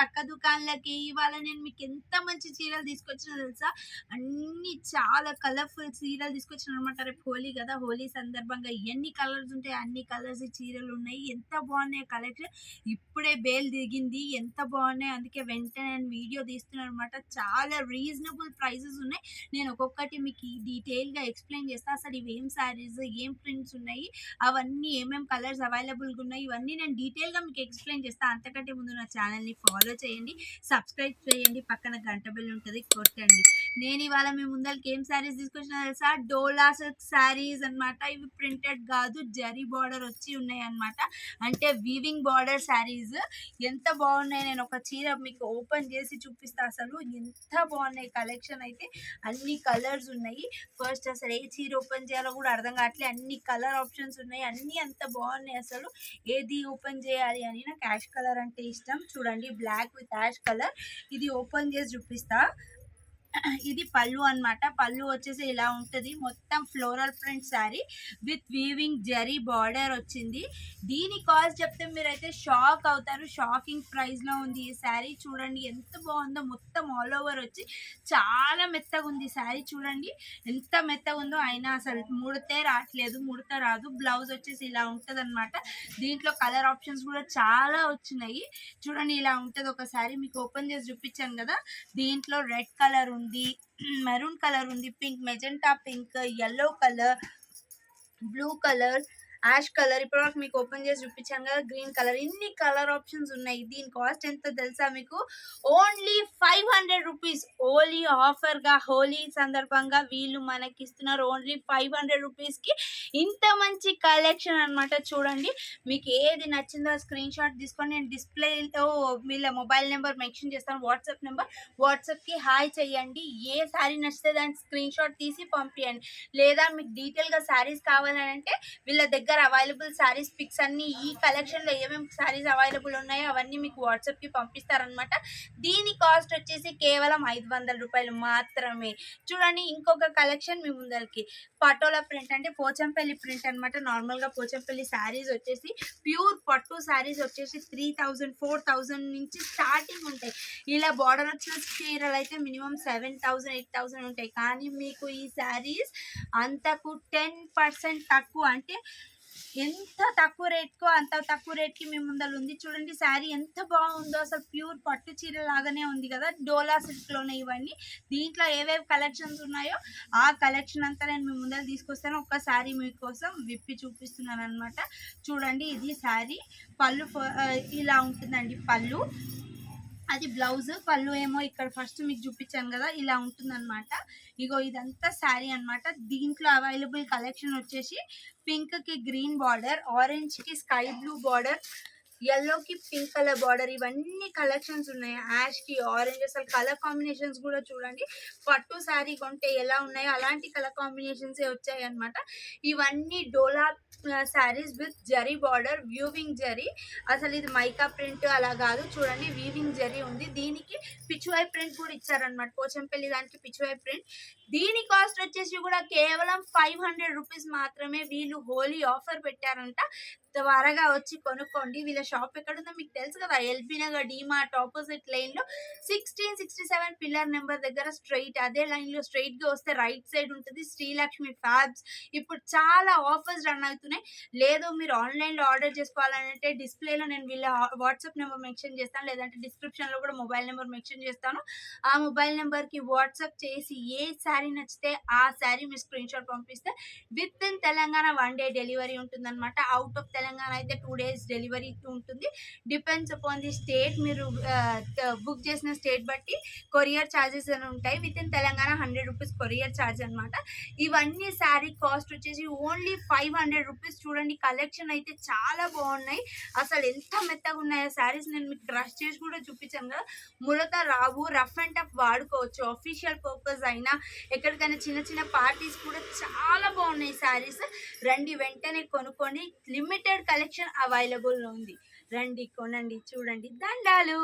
అక్క దుకాణాలకి. ఇవాళ నేను మీకు ఎంత మంచి చీరలు తీసుకొచ్చినా తెలుసా? అన్నీ చాలా కలర్‌ఫుల్ చీరలు తీసుకొచ్చాననమాట. రేపు హోలీ గదా! హోలీ సందర్భంగా ఎన్ని కలర్స్ ఉంటాయో అన్ని కలర్స్ చీరలున్నాయి. ఎంత బాగున్నాయో కలెక్షన్. ఇప్పుడే బేల్ దిగింది. ఎంత బాగున్నాయో అందుకే వెంటనే నేను వీడియో తీస్తున్నాననమాట. చాలా రీజనబుల్ ప్రైజెస్ ఉన్నాయి. నేను ఒక్కొక్కటి మీకు డీటెయిల్‌గా ఎక్స్‌ప్లెయిన్ చేస్తా. అసలు ఇవేం శారీస్, ఏం ప్రింట్స్ ఉన్నాయి, అవన్నీ ఏమేం కలర్స్ అవైలబుల్‌గా ఉన్నాయి, ఇవన్నీ నేను డీటెయిల్‌గా మీకు ఎక్స్‌ప్లెయిన్ చేస్తా. అంతకంటే ముందు నా ఛానల్‌ని ఫాలో చేయండి, సబ్స్క్రైబ్ చేయండి, పక్కన గంట బెల్ ఉంటది కొట్టండి. నేను ఇవాళ మీ ముందలకి ఏం శారీస్ తీసుకొచ్చినా తెలుసా? డోలా సిల్క్ శారీస్ అన్నమాట. ఇవి ప్రింటెడ్ కాదు, జరీ బార్డర్ వచ్చి ఉన్నాయి అన్నమాట. అంటే వీవింగ్ బార్డర్ శారీస్. ఎంత బాగున్నాయి, నేను ఒక చీర మీకు ఓపెన్ చేసి చూపిస్తా. అసలు ఎంత బాగున్నాయి కలెక్షన్ అయితే. అన్ని కలర్స్ ఉన్నాయి. ఫస్ట్ అసలు ఏ చీర ఓపెన్ చేయాలో కూడా అర్థం కావట్లేదు. అన్ని కలర్ ఆప్షన్స్ ఉన్నాయి. అన్నీ అంత బాగున్నాయి. అసలు ఏది ఓపెన్ చేయాలి అని. నాకు యాష్ కలర్ అంటే ఇష్టం. చూడండి, బ్లాక్ విత్ యాష్ కలర్. ఇది ఓపెన్ చేసి చూపిస్తా. ఇది పళ్ళు అన్నమాట. పళ్ళు వచ్చేసి ఇలా ఉంటుంది. మొత్తం floral print sari with weaving zari border వచ్చింది. దీని కాస్ట్ చెప్తే మీరైతే షాక్ అవుతారు. షాకింగ్ ప్రైస్లో ఉంది ఈ శారీ. చూడండి ఎంత బాగుందో. మొత్తం ఆల్ ఓవర్ వచ్చి చాలా మెత్తగా ఉంది శారీ. చూడండి ఎంత మెత్తగా ఉందో. అయినా అసలు ముడితే రావట్లేదు, ముడత రాదు. బ్లౌజ్ వచ్చేసి ఇలా ఉంటుంది అనమాట. దీంట్లో కలర్ ఆప్షన్స్ కూడా చాలా వచ్చినాయి. చూడండి ఇలా ఉంటుంది ఒక శారీ. మీకు ఓపెన్ చేసి చూపించాను కదా. దీంట్లో రెడ్ కలర్ ఉంది, మెరూన్ కలర్ ఉంది, pink, magenta pink, yellow colour, blue colour, ash colour. ఇప్పటివరకు మీకు ఓపెన్ చేసి చూపించాను కదా, గ్రీన్ కలర్. ఇన్ని కలర్ ఆప్షన్స్ ఉన్నాయి. దీని కాస్ట్ ఎంత తెలుసా మీకు? Only 500 rupees. ఓన్లీ ఆఫర్గా హోలీ సందర్భంగా వీళ్ళు మనకి ఇస్తున్నారు. ఓన్లీ 500 రూపీస్కి ఇంత మంచి కలెక్షన్ అనమాట. చూడండి, మీకు ఏది నచ్చిందో స్క్రీన్ షాట్ తీసుకొని నేను డిస్ప్లేలో వీళ్ళ మొబైల్ నెంబర్ మెన్షన్ చేస్తాను, వాట్సాప్ నెంబర్. వాట్సాప్కి హాయ్ చేయండి. ఏ శారీ నచ్చితే దానికి స్క్రీన్ షాట్ తీసి పంపించండి. లేదా మీకు డీటెయిల్గా శారీస్ కావాలని అంటే వీళ్ళ దగ్గర అవైలబుల్ శారీస్ పిక్స్ అన్ని, ఈ కలెక్షన్లో ఏమేమి శారీస్ అవైలబుల్ ఉన్నాయో అవన్నీ మీకు వాట్సాప్కి పంపిస్తారనమాట. దీని కాస్ట్ వచ్చేసి కేవలం 500 రూపాయలు మాత్రమే. చూడండి, ఇంకొక కలెక్షన్ మీ ముందరికి. పటోలా ప్రింట్ అంటే పోచంపల్లి ప్రింట్ అనమాట. నార్మల్గా పోచంపల్లి శారీస్ వచ్చేసి ప్యూర్ పట్టు శారీస్ వచ్చేసి 3000 4000 నుంచి స్టార్టింగ్ ఉంటాయి. ఇలా బార్డర్ వచ్చిన చీరలు అయితే మినిమం 7000 8000 ఉంటాయి. కానీ మీకు ఈ శారీస్ అంతకు 10% తక్కువ. అంటే ఎంత తక్కువ రేట్కో అంత తక్కువ రేట్కి మీ ముందర ఉంది. చూడండి శారీ ఎంత బాగుందో. అసలు ప్యూర్ పట్టు చీర లాగానే ఉంది కదా. డోలా సిల్క్లోనే ఇవన్నీ. దీంట్లో ఏవేవి కలెక్షన్స్ ఉన్నాయో ఆ కలెక్షన్ అంతా నేను మీ ముందర తీసుకొస్తాను. ఒక్క శారీ మీకోసం విప్పి చూపిస్తున్నాను అనమాట. చూడండి, ఇది శారీ. పళ్ళు ఇలా ఉంటుందండి పళ్ళు. అది బ్లౌజ్. పళ్ళు ఏమో ఇక్కడ ఫస్ట్ మీకు చూపించాను కదా, ఇలా ఉంటుందన్నమాట. ఇగో ఇదంతా శారీ అనమాట. దీంట్లో అవైలబుల్ కలెక్షన్ వచ్చేసి పింక్కి గ్రీన్ బార్డర్, ఆరెంజ్కి స్కై బ్లూ బార్డర్, యెల్లోకి పింక్ కలర్ బార్డర్. ఇవన్నీ కలెక్షన్స్ ఉన్నాయి. యాష్కి ఆరెంజ్. అసలు కలర్ కాంబినేషన్స్ కూడా చూడండి, పట్టు శారీ కొంటే ఎలా ఉన్నాయో అలాంటి కలర్ కాంబినేషన్సే వచ్చాయి అనమాట. ఇవన్నీ Dola saris with zari border, weaving zari. అసలు ఇది మైకా ప్రింట్ అలా కాదు. చూడండి, వీవింగ్ జరీ ఉంది. దీనికి పిచ్చువై ప్రింట్ కూడా ఇచ్చారనమాట. పోచంపల్లి దానికి పిచ్చువై ప్రింట్. దీని కాస్ట్ వచ్చేసి కూడా కేవలం 500 రూపీస్ మాత్రమే. వీళ్ళు హోలీ ఆఫర్ పెట్టారంట. త్వరగా వచ్చి కొనుక్కోండి. వీళ్ళ షాప్ ఎక్కడుందో మీకు తెలుసు కదా, ఎల్బీ నగర్ డీమార్ట్ ఆపోజిట్ లైన్లో 1667 పిల్లర్ నెంబర్ దగ్గర స్ట్రైట్. అదే లైన్లో స్ట్రైట్గా వస్తే రైట్ సైడ్ ఉంటుంది శ్రీలక్ష్మి ఫ్యాబ్స్. ఇప్పుడు చాలా ఆఫర్స్ రన్ అవుతున్నాయి. లేదు మీరు ఆన్లైన్లో ఆర్డర్ చేసుకోవాలంటే డిస్ప్లేలో నేను వీళ్ళ వాట్సాప్ నెంబర్ మెన్షన్ చేస్తాను, లేదంటే డిస్క్రిప్షన్లో కూడా మొబైల్ నెంబర్ మెన్షన్ చేస్తాను. ఆ మొబైల్ నెంబర్కి వాట్సాప్ చేసి ఏ శారీ నచ్చితే ఆ శారీ మీరు స్క్రీన్ షాట్ పంపిస్తే with in Telangana 1 day delivery ఉంటుందన్నమాట. అవుట్ ఆఫ్ తెలంగాణ అయితే 2 days డెలివరీ ఉంటుంది. Depends upon the state. మీరు బుక్ చేసిన స్టేట్ బట్టి కొరియర్ ఛార్జెస్ అని ఉంటాయి. With in Telangana 100 rupees courier charge అనమాట. ఇవన్నీ శారీ కాస్ట్ వచ్చేసి ఓన్లీ 500 రూపీస్. చూడండి, కలెక్షన్ అయితే చాలా బాగున్నాయి. అసలు ఎంత మెత్తగా ఉన్నాయో శారీస్. నేను మీకు డ్రెస్ చేసి కూడా చూపించాను కదా. ముడత రావు, రఫ్ అండ్ టఫ్ వాడుకోవచ్చు. అఫీషియల్ పర్పస్ అయినా ఎక్కడికైనా చిన్న చిన్న పార్టీస్ కూడా చాలా బాగున్నాయి శారీస్. రండి, వెంటనే కొనుక్కోండి. లిమిటెడ్ కలెక్షన్ అవైలబుల్ ఉంది. రండి, కొనండి. చూడండి, దండాలు.